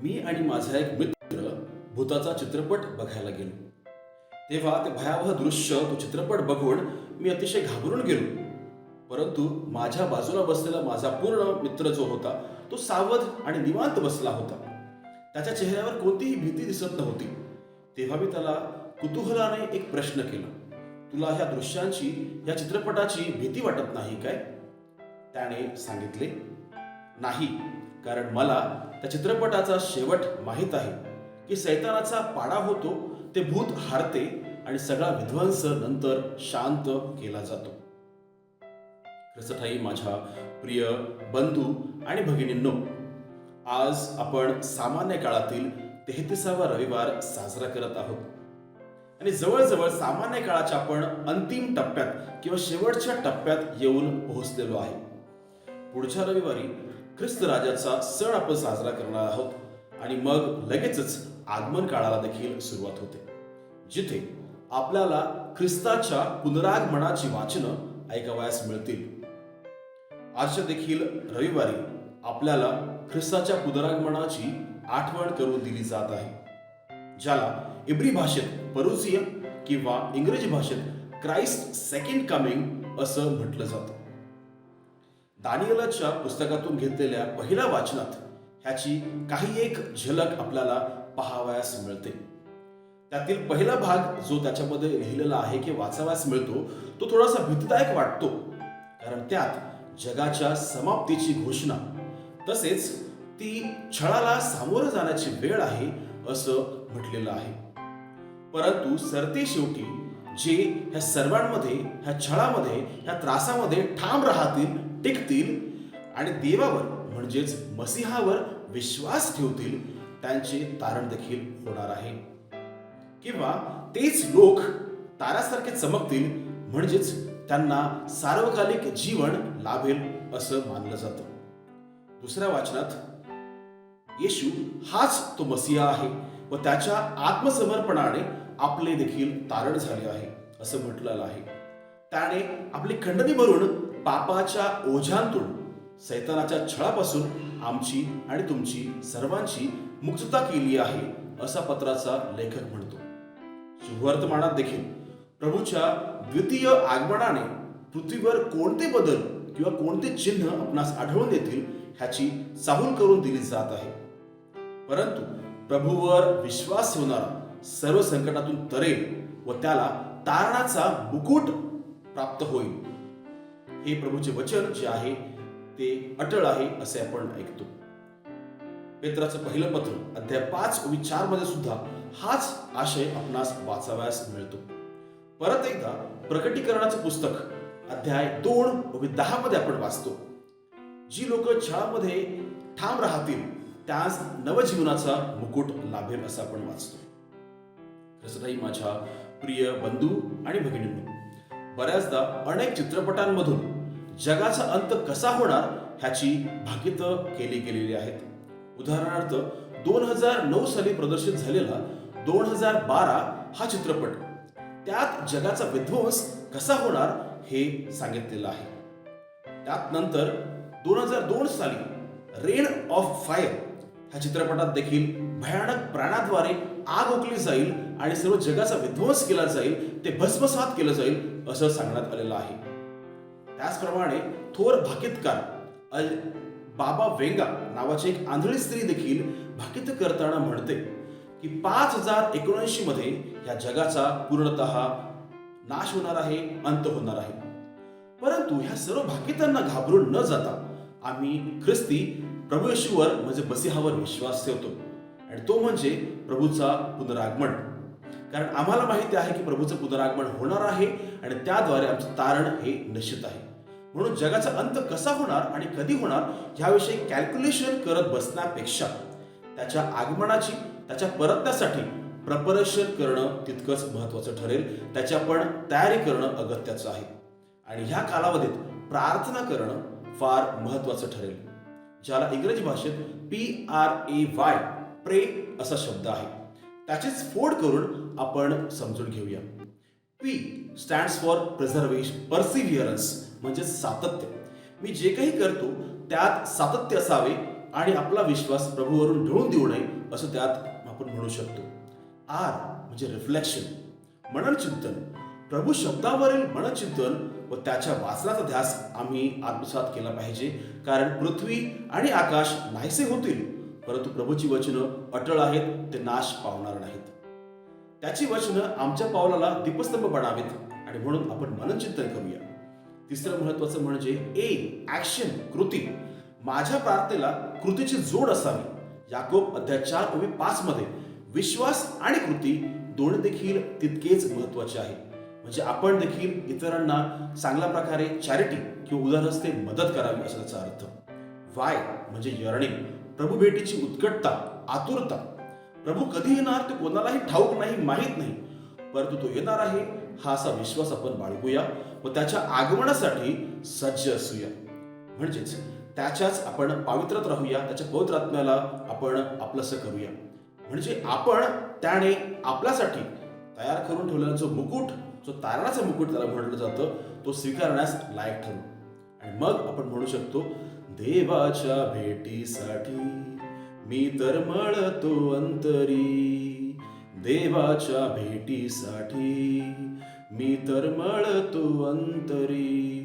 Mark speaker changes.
Speaker 1: मी आणि माझा एक मित्र भूताचा चित्रपट बघायला गेलो. तेव्हा ते भयावह दृश्य, तो चित्रपट बघून मी अतिशय घाबरून गेलो. परंतु माझ्या बाजूला बसलेला माझा पूर्ण मित्र जो होता, तो सावध आणि निवांत बसला होता. त्याच्या चेहऱ्यावर कोणतीही भीती दिसत नव्हती. तेव्हा मी त्याला कुतूहलाने एक प्रश्न केला, तुला ह्या दृश्यांची, या चित्रपटाची भीती वाटत नाही काय? त्याने सांगितले, नाही, कारण मला त्या चित्रपटाचा शेवट माहीत आहे की सैतानाचा पाडा होतो, ते भूत हारते आणि सगळा विध्वंस नंतर शांत केला जातो. ख्रिस्ताई माझ्या प्रिय बंधू आणि भगिनींनो, आज आपण सामान्य काळातील 33वा रविवार साजरा करत आहोत आणि जवळजवळ सामान्य काळाच्या आपण अंतिम टप्प्यात किंवा शेवटच्या टप्प्यात येऊन पोहोचलेलो आहे. पुढच्या रविवारी ख्रिस्त राजाचा सण आपण साजरा करणार आहोत आणि मग लगेचच आगमन काळाला देखील सुरुवात होते, जिथे आपल्याला ख्रिस्ताच्या पुनरागमनाची वाचनं ऐकावयास मिळतील. आजच्या देखील रविवारी आपल्याला ख्रिस्ताच्या पुनरागमनाची आठवण करून दिली जात आहे, ज्याला इब्री भाषेत परुसिया किंवा इंग्रजी भाषेत क्राइस्ट सेकंड कमिंग असं म्हटलं जातं. दानिएलच्या पुस्तकातून घेतलेल्या पहिल्या वाचनात ह्याची काही एक झलक आपल्याला पाहावयास मिळते. त्यातील पहिला भाग जो त्याच्यामध्ये लिहिलेला आहे की वाचावयास मिळतो, तो थोडासा भीतीदायक वाटतो, कारण त्यात जगाच्या समाप्तीची घोषणा, तसेच ती छळाला सामोरं जाण्याची वेळ आहे असं म्हटलेलं आहे. परंतु सरते शेवटी जे ह्या सर्वांमध्ये, ह्या छळामध्ये, ह्या त्रासामध्ये ठाम राहतील, टिकतील आणि देवावर म्हणजेच मसीहावर विश्वास ठेवतील, त्यांचे तारण देखील होणार आहे. किंवा तेच लोक ताऱ्यासारखे चमकतील, म्हणजेच त्यांना सार्वकालिक जीवन लाभेल असं मानलं जातं. दुसऱ्या वाचनात येशू हाच तो मसीहा आहे व त्याच्या आत्मसमर्पणाने आपले देखील तारण झाले आहे असं म्हटलेलं आहे. त्याने आपली खंडणी भरून पापाच्या ओझ्यांतून, सैतानाच्या छळापासून आमची आणि तुमची सर्वांची मुक्तता केली आहे असा पत्राचा लेखक म्हणतो. शुभवर्तमानात देखील प्रभूच्या द्वितीय आगमनाने पृथ्वीवर कोणते बदल किंवा कोणते चिन्ह आपणास आढळून येतील ह्याची चाहूल करून दिली जात आहे. परंतु प्रभूवर विश्वास ठेवणारा सर्व संकटातून तरेल व त्याला तारणाचा मुकुट प्राप्त होईल. हे प्रभूचे वचन जे आहे ते अटळ आहे असे आपण ऐकतो. पेत्राचं पहिलं पत्र अध्याय 5:4 मध्ये सुद्धा हाच आशय आपणास वाचावयास मिळतो. परत एकदा प्रकटीकरणाचं पुस्तक अध्याय 2:10 मध्ये आपण वाचतो, जी लोक छळामध्ये ठाम राहतील त्यास नवजीवनाचा मुकुट लाभेल असं आपण वाचतो. ख्रिस्ताई माझ्या प्रिय बंधू आणि भगिनींनो, बऱ्याचदा अनेक चित्रपटांमधून जगाचा अंत कसा होणार ह्याची भाकितं केली गेलेली आहेत. उदाहरणार्थ 2009 साली प्रदर्शित झालेला 2012 हा चित्रपट, त्यात जगाचा विध्वंस कसा होणार हे सांगितलेलं आहे. त्यात नंतर 2002 साली रेन ऑफ फायर ह्या चित्रपटात देखील भयानक प्राण्याद्वारे आग ओकली जाईल आणि सर्व जगाचा विध्वंस केला जाईल, ते भस्मसात केलं जाईल असं सांगण्यात आलेलं आहे. त्याचप्रमाणे थोर भाकितकार बाबा वेंगा नावाची एक आंधळी स्त्री देखील भाकित करताना म्हणते की 5079 मध्ये या जगाचा पूर्णतः नाश होणार आहे, अंत होणार आहे. परंतु ह्या सर्व भाकितांना घाबरून न जाता आम्ही ख्रिस्ती प्रभू येशूवर म्हणजे मसीहावर विश्वास ठेवतो, आणि तो म्हणजे प्रभूचा पुनरागमन. कारण आम्हाला माहिती आहे की प्रभूचं पुनरागमन होणार आहे आणि त्याद्वारे आमचं तारण हे निश्चित आहे. म्हणून जगाचा अंत कसा होणार आणि कधी होणार ह्याविषयी कॅल्क्युलेशन करत बसण्यापेक्षा त्याच्या आगमनाची, त्याच्या परतण्यासाठी प्रिपरेशन करणं तितकंच महत्वाचं ठरेल. त्याची आपण तयारी करणं अगत्याचं आहे आणि ह्या कालावधीत प्रार्थना करणं फार महत्वाचं ठरेल, ज्याला इंग्रजी भाषेत PRAY प्रे असा शब्द आहे. त्याचीच फोड करून आपण समजून घेऊया. P स्टँड्स फॉर प्रिझर्वेशन, परसिव्हिअरन्स म्हणजे सातत्य. मी जे काही करतो त्यात सातत्य असावे आणि आपला विश्वास प्रभूवरून ढळून देऊ नये असं त्यात आपण म्हणू शकतो. आर म्हणजे रिफ्लेक्शन, मननचिंतन. प्रभू शब्दावरील मननचिंतन व त्याच्या वाचनाचा ध्यास आम्ही आत्मसात केला पाहिजे, कारण पृथ्वी आणि आकाश नाहीसे होतील, परंतु प्रभूची वचनं अटळ आहेत, ते नाश पावणार नाहीत. त्याची वचनं आमच्या पावलाला दीपस्तंभ बनावेत आणि म्हणून आपण मननचिंतन करूया. तिसरं महत्वाचं म्हणजे ऍक्शन, कृती. माझ्या प्रार्थनेला कृतीची जोड असावी. याकोब अध्याय 4:5 मध्ये विश्वास आणि कृती दोन्ही देखील तितकेच महत्वाचे आहे. म्हणजे आपण देखील इतरांना चांगल्या प्रकारे चॅरिटी किंवा उदारहस्ते मदत करावी असा त्याचा अर्थ. वाय म्हणजे यर्निंग, प्रभू भेटीची उत्कटता, आतुरता. प्रभू कधी येणार ते कोणालाही ठाऊक नाही, माहीत नाही, परंतु तो येणार आहे हा असा विश्वास आपण बाळगूया व त्याच्या आगमनासाठी सज्ज असूया. म्हणजेच त्याच्याच आपण पावित्र्यात राहूया, त्याच्या पवित्र आत्म्याला आपण आपलंसं करूया. म्हणजे आपण त्याने आपल्यासाठी तयार करून ठेवलेला जो मुकुट, जो तारणाचा मुकुट त्याला म्हटलं जातं, तो स्वीकारण्यास लायक ठरू. आणि मग आपण म्हणू शकतो, देवाच्या भेटीसाठी मी तरमळतो अंतरी, देवाच्या भेटीसाठी मी तरमळतो अंतरी.